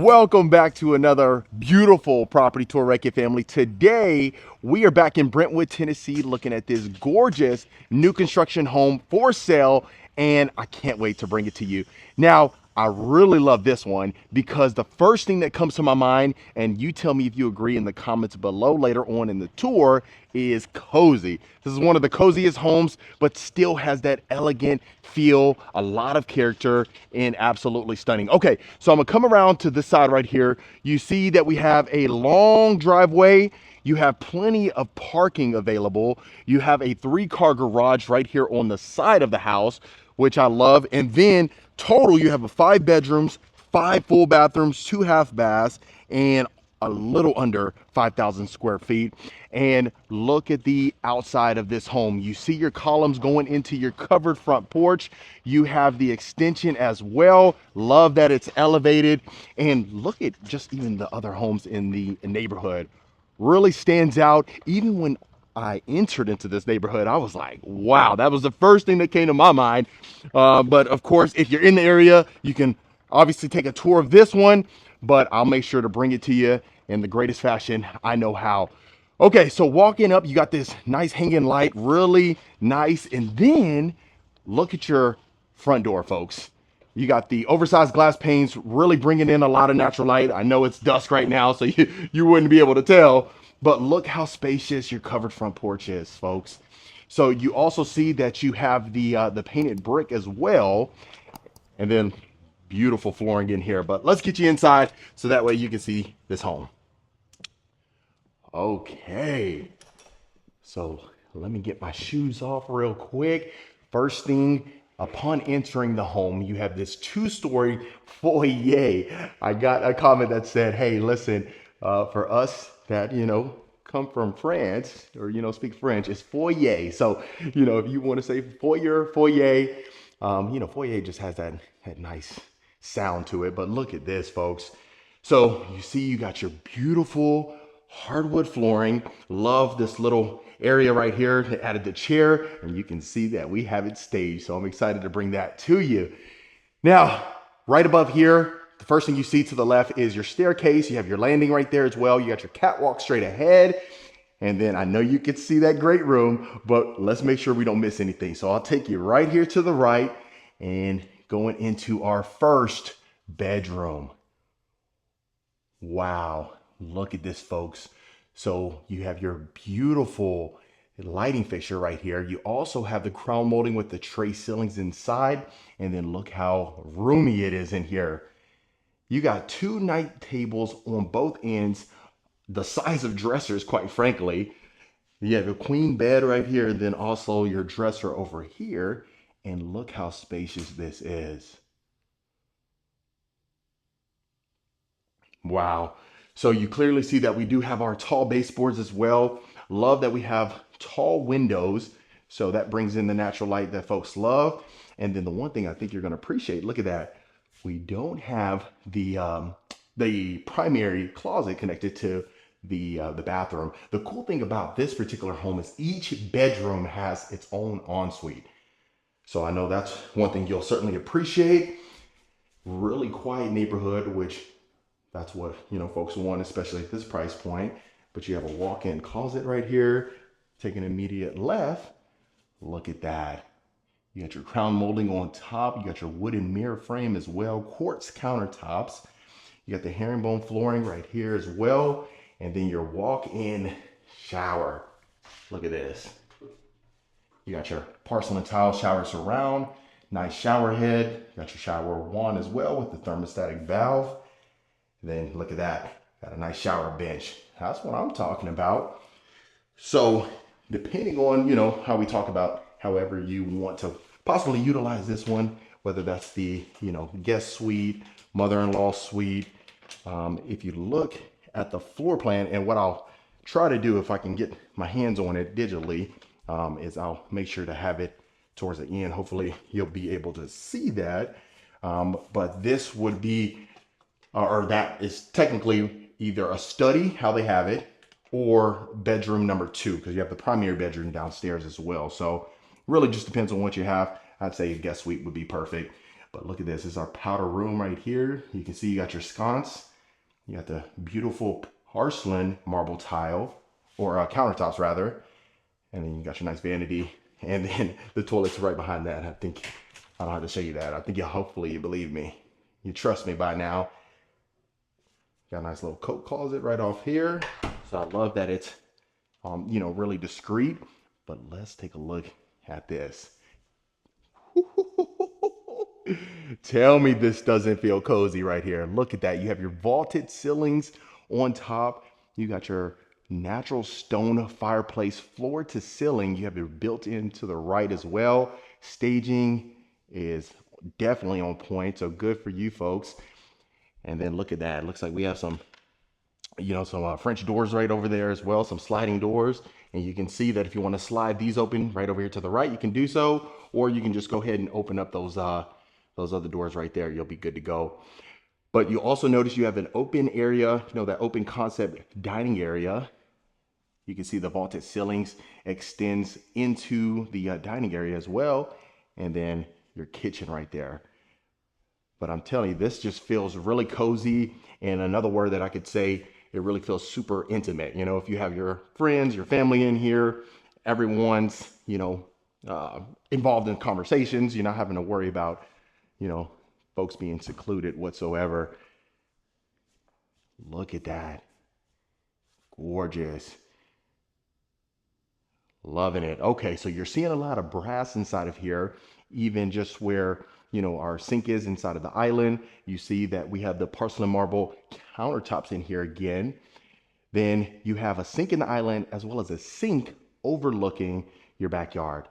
Welcome back to another beautiful property tour, Rankin family. Today, we are back in Brentwood, Tennessee, looking at this gorgeous new construction home for sale, and I can't wait to bring it to you. Now, I really love this one because the first thing that comes to my mind, and you tell me if you agree in the comments below later on in the tour, is cozy. This is one of the coziest homes, but still has that elegant feel, a lot of character, and absolutely stunning. Okay, so I'm gonna come around to this side right here. You see that we have a long driveway. You have plenty of parking available. You have a 3-car garage right here on the side of the house, which I love. And then total, you have a 5 bedrooms, 5 full bathrooms, 2 half baths, and a little under 5,000 square feet. And look at the outside of this home. You see your columns going into your covered front porch. You have the extension as well. Love that it's elevated. And look at just even the other homes in the neighborhood. Really stands out. Even when I entered into this neighborhood, I was like, wow, that was the first thing that came to my mind. But of course, if you're in the area, you can obviously take a tour of this one, but I'll make sure to bring it to you in the greatest fashion I know how. Okay, so walking up, you got this nice hanging light, really nice. And then look at your front door, folks. You got the oversized glass panes really bringing in a lot of natural light. I know it's dusk right now, so you wouldn't be able to tell, but look how spacious your covered front porch is, folks. So you also see that you have the painted brick as well, and then beautiful flooring in here. But let's get you inside so that way you can see this home. Okay, so let me get my shoes off real quick. First thing, upon entering the home, you have this 2-story foyer. I got a comment that said, hey, listen, for us that, come from France or, speak French, it's foyer. So, if you want to say foyer, foyer just has that nice sound to it. But look at this, folks. So you see you got your beautiful hardwood flooring. Love this little area right here. They added the chair, and you can see that we have it staged. So I'm excited to bring that to you. Now, right above here, the first thing you see to the left is your staircase. You have your landing right there as well. You got your catwalk straight ahead. And then I know you can see that great room, but let's make sure we don't miss anything. So I'll take you right here to the right and going into our first bedroom. Wow. Look at this, folks. So you have your beautiful lighting fixture right here. You also have the crown molding with the tray ceilings inside. And then look how roomy it is in here. You got 2 night tables on both ends, the size of dressers, quite frankly. You have a queen bed right here, and then also your dresser over here. And look how spacious this is. Wow. So you clearly see that we do have our tall baseboards as well. Love that we have tall windows. So that brings in the natural light that folks love. And then the one thing I think you're going to appreciate, look at that. We don't have the primary closet connected to the bathroom. The cool thing about this particular home is each bedroom has its own ensuite. So I know that's one thing you'll certainly appreciate. Really quiet neighborhood, which that's what, folks want, especially at this price point. But you have a walk-in closet right here. Take an immediate left. Look at that. You got your crown molding on top. You got your wooden mirror frame as well. Quartz countertops. You got the herringbone flooring right here as well. And then your walk-in shower. Look at this. You got your porcelain tile shower surround. Nice shower head. You got your shower wand as well with the thermostatic valve. Then look at that, got a nice shower bench. That's what I'm talking about. So depending on, how we talk about however you want to possibly utilize this one, whether that's the, guest suite, mother-in-law suite. If you look at the floor plan, and what I'll try to do if I can get my hands on it digitally, is I'll make sure to have it towards the end. Hopefully you'll be able to see that. But this would be or that is technically either a study, how they have it, or bedroom number 2, because you have the primary bedroom downstairs as well. So really just depends on what you have. I'd say a guest suite would be perfect. But look at this. This is our powder room right here. You can see you got your sconce. You got the beautiful porcelain marble tile, or countertops rather. And then you got your nice vanity. And then the toilet's right behind that. I don't have to show you that. I think hopefully you believe me. You trust me by now. Got a nice little coat closet right off here. So I love that it's, you know, really discreet. But let's take a look at this. Tell me this doesn't feel cozy right here. Look at that. You have your vaulted ceilings on top. You got your natural stone fireplace floor to ceiling. You have it built in to the right as well. Staging is definitely on point. So good for you folks. And then look at that. It looks like we have some, you know, some French doors right over there as well. Some sliding doors. And you can see that if you want to slide these open right over here to the right, you can do so. Or you can just go ahead and open up those other doors right there. You'll be good to go. But you also notice you have an open area, you know, that open concept dining area. You can see the vaulted ceilings extends into the dining area as well. And then your kitchen right there. But I'm telling you, this just feels really cozy. And another word that I could say, it really feels super intimate. You know, if you have your friends, your family in here, everyone's, you know, involved in conversations. You're not having to worry about, you know, folks being secluded whatsoever. Look at that. Gorgeous. Loving it. Okay, so you're seeing a lot of brass inside of here, even just where, you know, our sink is inside of the island. You see that we have the porcelain marble countertops in here again. Then you have a sink in the island as well as a sink overlooking your backyard.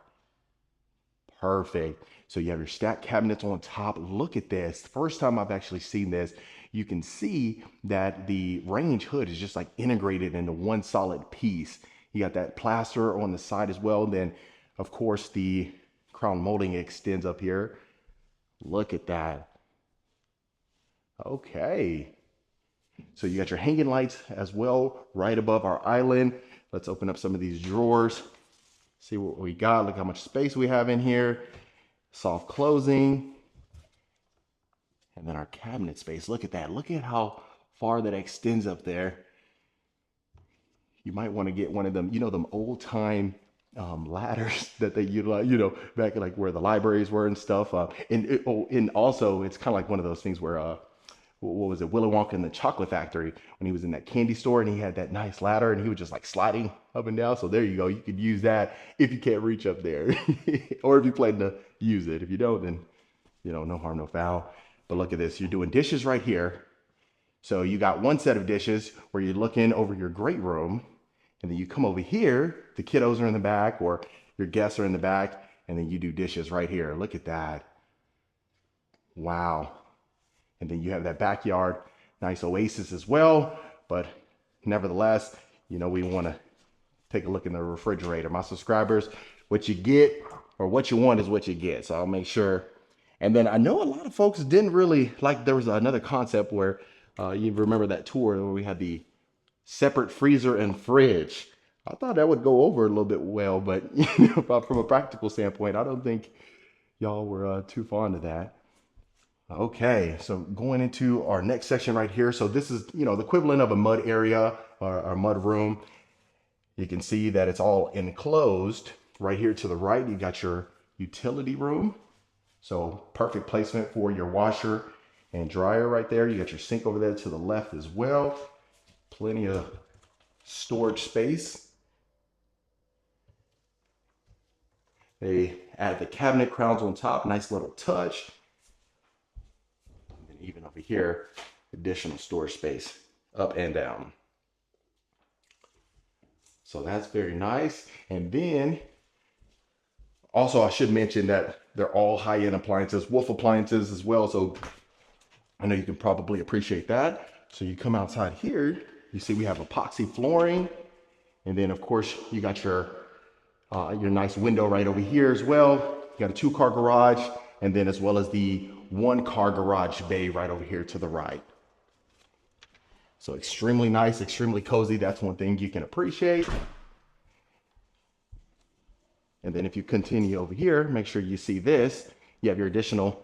Perfect. So you have your stacked cabinets on top. Look at this. First time I've actually seen this. You can see that the range hood is just like integrated into one solid piece. You got that plaster on the side as well. Then, of course, the crown molding extends up here. Look at that. Okay. So you got your hanging lights as well right above our island. Let's open up some of these drawers. See what we got. Look how much space we have in here. Soft closing. And then our cabinet space. Look at that. Look at how far that extends up there. You might want to get one of them, you know, them old time ladders that they utilize, you know, back like where the libraries were and stuff. And also it's kind of like one of those things where, what was it, Willy Wonka in the Chocolate Factory, when he was in that candy store and he had that nice ladder and he was just like sliding up and down. So there you go. You could use that if you can't reach up there or if you plan to use it. If you don't, then, you know, no harm, no foul. But look at this. You're doing dishes right here. So you got one set of dishes where you're looking over your great room. And then you come over here, the kiddos are in the back or your guests are in the back, and then you do dishes right here. Look at that. Wow. And then you have that backyard, nice oasis as well. But nevertheless, you know, we want to take a look in the refrigerator. My subscribers, what you get or what you want is what you get. So I'll make sure. And then I know a lot of folks didn't really like, there was another concept where you remember that tour where we had the separate freezer and fridge. I thought that would go over a little bit well, but you know, from a practical standpoint, I don't think y'all were too fond of that. Okay, so going into our next section right here. So this is, you know, the equivalent of a mud area or a mud room. You can see that it's all enclosed. Right here to the right, you got your utility room. So perfect placement for your washer and dryer right there. You got your sink over there to the left as well. Plenty of storage space. They added the cabinet crowns on top, nice little touch. And even over here, additional storage space up and down. So that's very nice. And then also I should mention that they're all high-end appliances, Wolf appliances as well. So I know you can probably appreciate that. So you come outside here, you see we have epoxy flooring. And then of course you got your nice window right over here as well. You got a 2-car garage, and then as well as the 1-car garage bay right over here to the right. So extremely nice, extremely cozy. That's one thing you can appreciate. And then if you continue over here, make sure you see this. You have your additional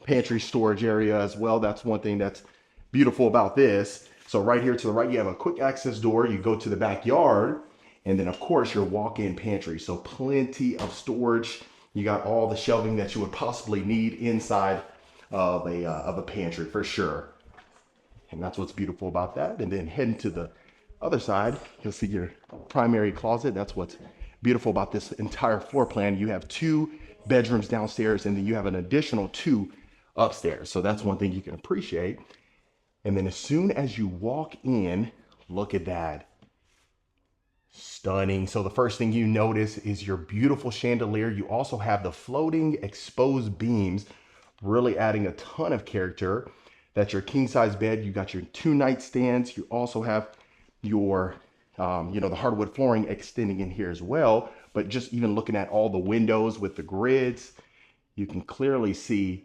pantry storage area as well. That's one thing that's beautiful about this. So right here to the right, you have a quick access door. You go to the backyard, and then of course your walk-in pantry. So plenty of storage. You got all the shelving that you would possibly need inside of a pantry for sure. And that's what's beautiful about that. And then heading to the other side, you'll see your primary closet. That's what's beautiful about this entire floor plan. You have 2 bedrooms downstairs, and then you have an additional 2 upstairs. So that's one thing you can appreciate. And then as soon as you walk in, look at that. Stunning. So the first thing you notice is your beautiful chandelier. You also have the floating exposed beams, really adding a ton of character. That's your king size bed. You got your 2 nightstands. You also have your, the hardwood flooring extending in here as well. But just even looking at all the windows with the grids, you can clearly see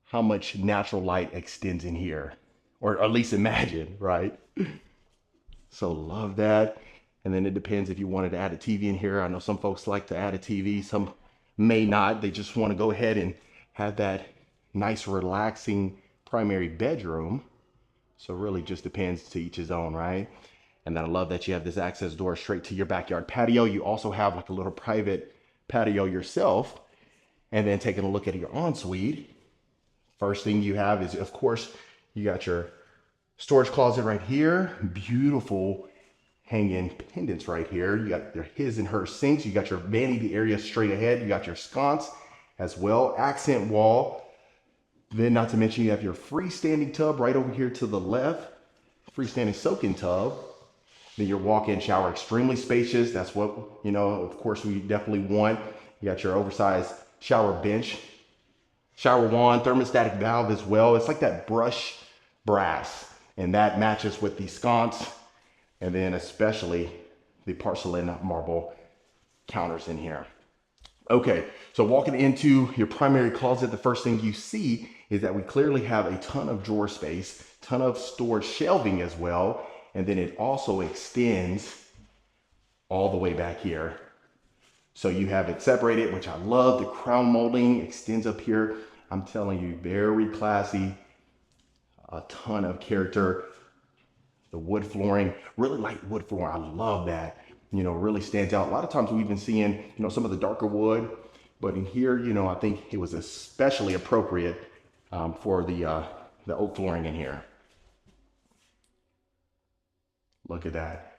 how much natural light extends in here, or at least imagine, right? So love that. And then it depends if you wanted to add a TV in here. I know some folks like to add a TV, some may not. They just want to go ahead and have that nice, relaxing primary bedroom. So really just depends, to each his own, right? And then I love that you have this access door straight to your backyard patio. You also have like a little private patio yourself. And then taking a look at your ensuite, first thing you have is, of course, you got your storage closet right here. Beautiful hanging pendants right here. You got your his and her sinks. You got your vanity area straight ahead. You got your sconce as well, accent wall. Then not to mention you have your freestanding tub right over here to the left, freestanding soaking tub. Then your walk-in shower, extremely spacious. That's what, of course we definitely want. You got your oversized shower bench, shower wand, thermostatic valve as well. It's like that brush brass, and that matches with the sconce, and then especially the porcelain marble counters in here. Okay, so walking into your primary closet, the first thing you see is that we clearly have a ton of drawer space, ton of storage shelving as well, and then it also extends all the way back here. So you have it separated, which I love. The crown molding extends up here. I'm telling you, very classy, a ton of character. The wood flooring, really light wood flooring. I love that. Really stands out. A lot of times we've been seeing, some of the darker wood, but in here, I think it was especially appropriate for the oak flooring in here. Look at that.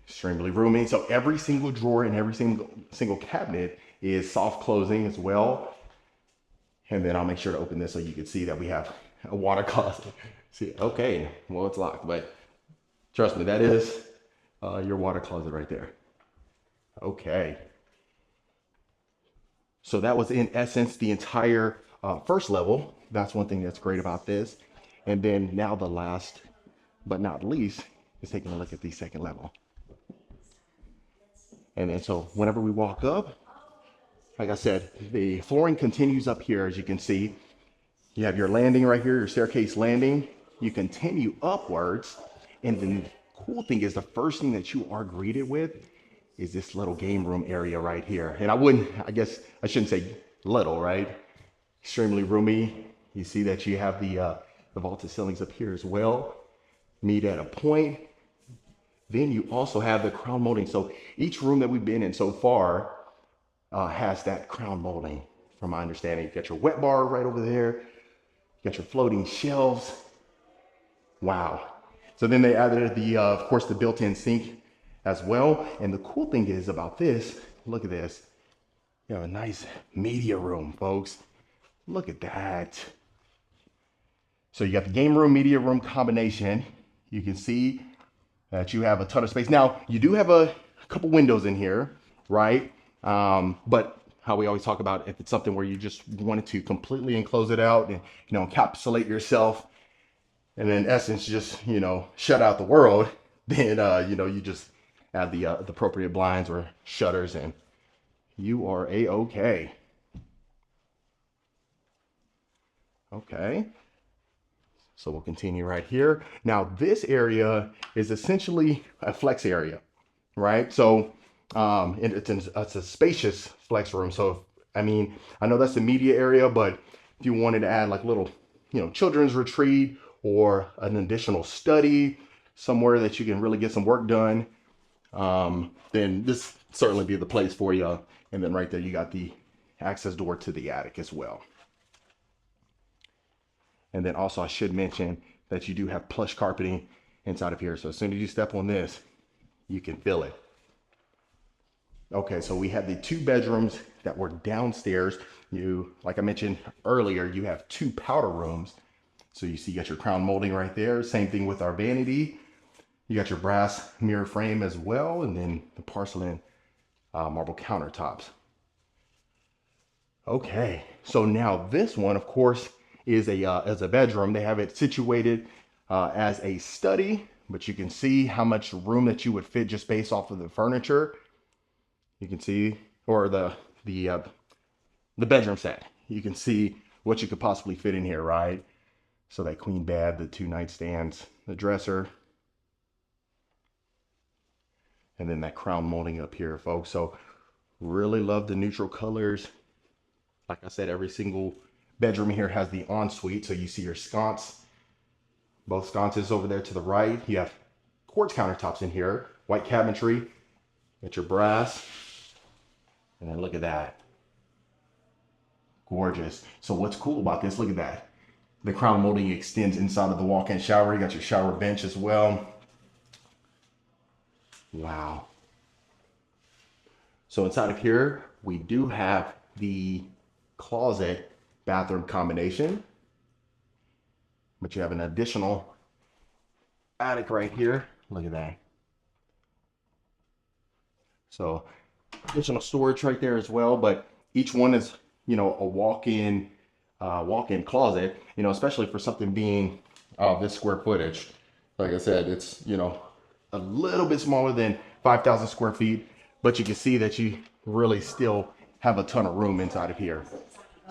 Extremely roomy. So every single drawer and every single cabinet is soft closing as well. And then I'll make sure to open this so you can see that we have a water closet. See, okay, well, it's locked, but trust me, that is your water closet right there. Okay. So that was in essence the entire first level. That's one thing that's great about this. And then now the last but not least is taking a look at the second level. And then so whenever we walk up, like I said, the flooring continues up here, as you can see. You have your landing right here, your staircase landing. You continue upwards. And the cool thing is the first thing that you are greeted with is this little game room area right here. And I guess I shouldn't say little, right? Extremely roomy. You see that you have the vaulted ceilings up here as well. Meet at a point. Then you also have the crown molding. So each room that we've been in so far has that crown molding, from my understanding. You got your wet bar right over there. You got your floating shelves. Wow. So then they added of course, the built-in sink as well. And the cool thing is about this, look at this. You have a nice media room, folks. Look at that. So you got the game room, media room combination. You can see that you have a ton of space. Now, you do have a couple windows in here, right? But how we always talk about, if it's something where you just wanted to completely enclose it out and, encapsulate yourself, and in essence, just, shut out the world, then, you just add the appropriate blinds or shutters and you are a-okay. Okay. So we'll continue right here. Now this area is essentially a flex area, right? So it's a spacious flex room. So, I know that's the media area, but if you wanted to add like little, children's retreat or an additional study, somewhere that you can really get some work done, then this certainly be the place for you. And then right there, you got the access door to the attic as well. And then also I should mention that you do have plush carpeting inside of here. So as soon as you step on this, you can feel it. Okay, so we have the 2 bedrooms that were downstairs. Like I mentioned earlier, you have 2 powder rooms. So you see you got your crown molding right there. Same thing with our vanity. You got your brass mirror frame as well, and then the porcelain marble countertops. Okay, so now this one, of course, is a bedroom. They have it situated as a study, but you can see how much room that you would fit just based off of the furniture. You can see, or the bedroom set. You can see what you could possibly fit in here, right? So that queen bed, the 2 nightstands, the dresser, and then that crown molding up here, folks. So really love the neutral colors. Like I said, every single bedroom here has the ensuite. So you see your sconce, both sconces over there to the right. You have quartz countertops in here, white cabinetry, got your brass, and then look at that. Gorgeous. So what's cool about this, look at that. The crown molding extends inside of the walk-in shower. You got your shower bench as well. Wow. So inside of here, we do have the closet bathroom combination, but you have an additional attic right here. Look at that. So additional storage right there as well, but each one is, you know, a walk-in closet, you know, especially for something being this square footage. Like I said, it's, you know, a little bit smaller than 5,000 square feet, but you can see that you really still have a ton of room inside of here.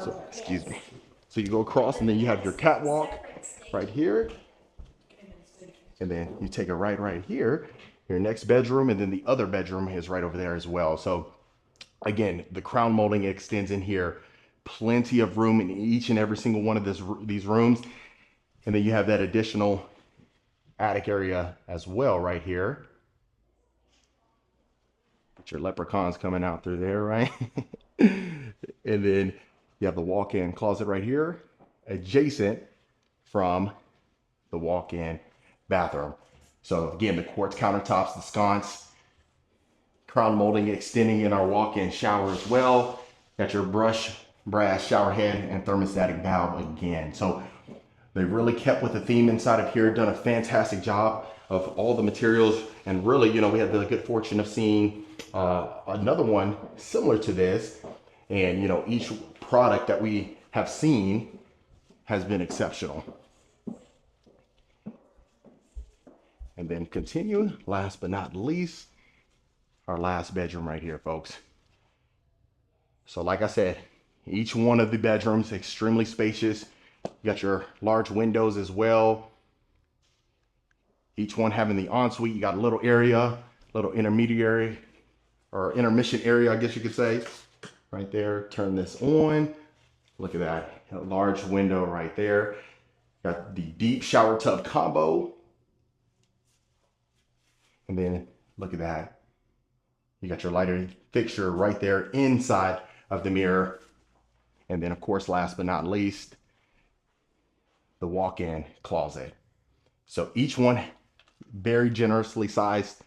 So, excuse me. So you go across and then you have your catwalk right here. And then you take it right here, your next bedroom, and then the other bedroom is right over there as well. So again, the crown molding extends in here. Plenty of room in each and every single one of these rooms. And then you have that additional attic area as well right here. Got your leprechauns coming out through there, right? And then you have the walk-in closet right here, adjacent from the walk-in bathroom. So again, the quartz countertops, the sconce, crown molding extending in our walk-in shower as well. Got your brass shower head and thermostatic valve again. So they really kept with the theme inside of here, done a fantastic job of all the materials. And really, you know, we had the good fortune of seeing another one similar to this. And, you know, each product that we have seen has been exceptional. And then continue, last but not least, our last bedroom right here, folks. So like I said, each one of the bedrooms extremely spacious. You got your large windows as well. Each one having the ensuite. You got a little area, little intermediary or intermission area, I guess you could say. Right there, turn this on. Look at that, a large window right there. Got the deep shower tub combo. And then look at that. You got your lighting fixture right there inside of the mirror. And then of course, last but not least, the walk-in closet. So each one very generously sized,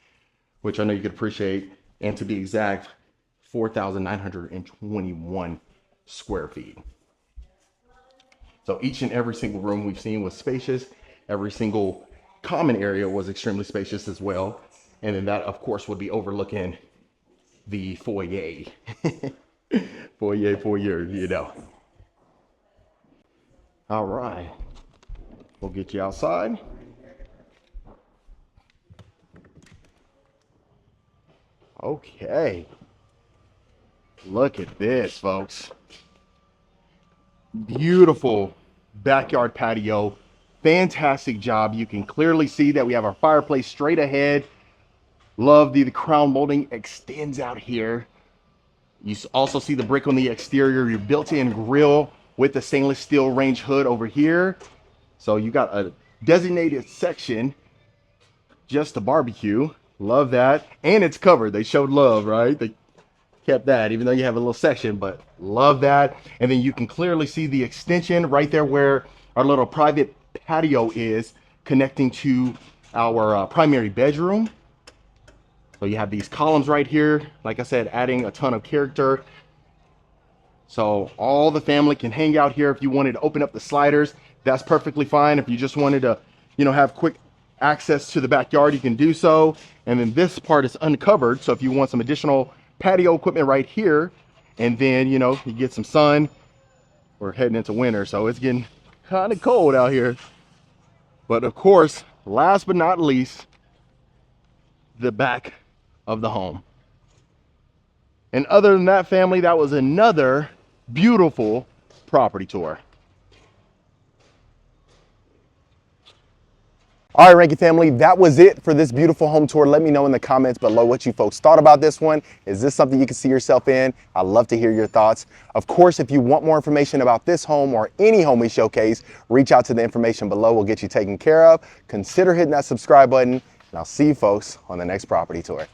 which I know you could appreciate. And to be exact, 4,921 square feet. So each and every single room we've seen was spacious. Every single common area was extremely spacious as well. And then that, of course, would be overlooking the foyer. Foyer, you know. All right. We'll get you outside. Okay. Look at this, folks. Beautiful backyard patio. Fantastic job. You can clearly see that we have our fireplace straight ahead. Love the crown molding extends out here. You also see the brick on the exterior, your built-in grill with the stainless steel range hood over here. So you got a designated section just to barbecue. Love that. And it's covered. They showed love, right? They kept that, even though you have a little section, but love that. And then you can clearly see the extension right there where our little private patio is, connecting to our primary bedroom. So you have these columns right here, like I said, adding a ton of character. So all the family can hang out here. If you wanted to open up the sliders, that's perfectly fine. If you just wanted to, you know, have quick access to the backyard, you can do so. And then this part is uncovered. So if you want some additional patio equipment right here, and then, you know, you get some sun. We're heading into winter, so it's getting kind of cold out here. But of course, last but not least, the back of the home. And other than that, family, that was another beautiful property tour. All right, Rankin family, that was it for this beautiful home tour. Let me know in the comments below what you folks thought about this one. Is this something you can see yourself in? I'd love to hear your thoughts. Of course, if you want more information about this home or any home we showcase, reach out to the information below. We'll get you taken care of. Consider hitting that subscribe button, and I'll see you folks on the next property tour.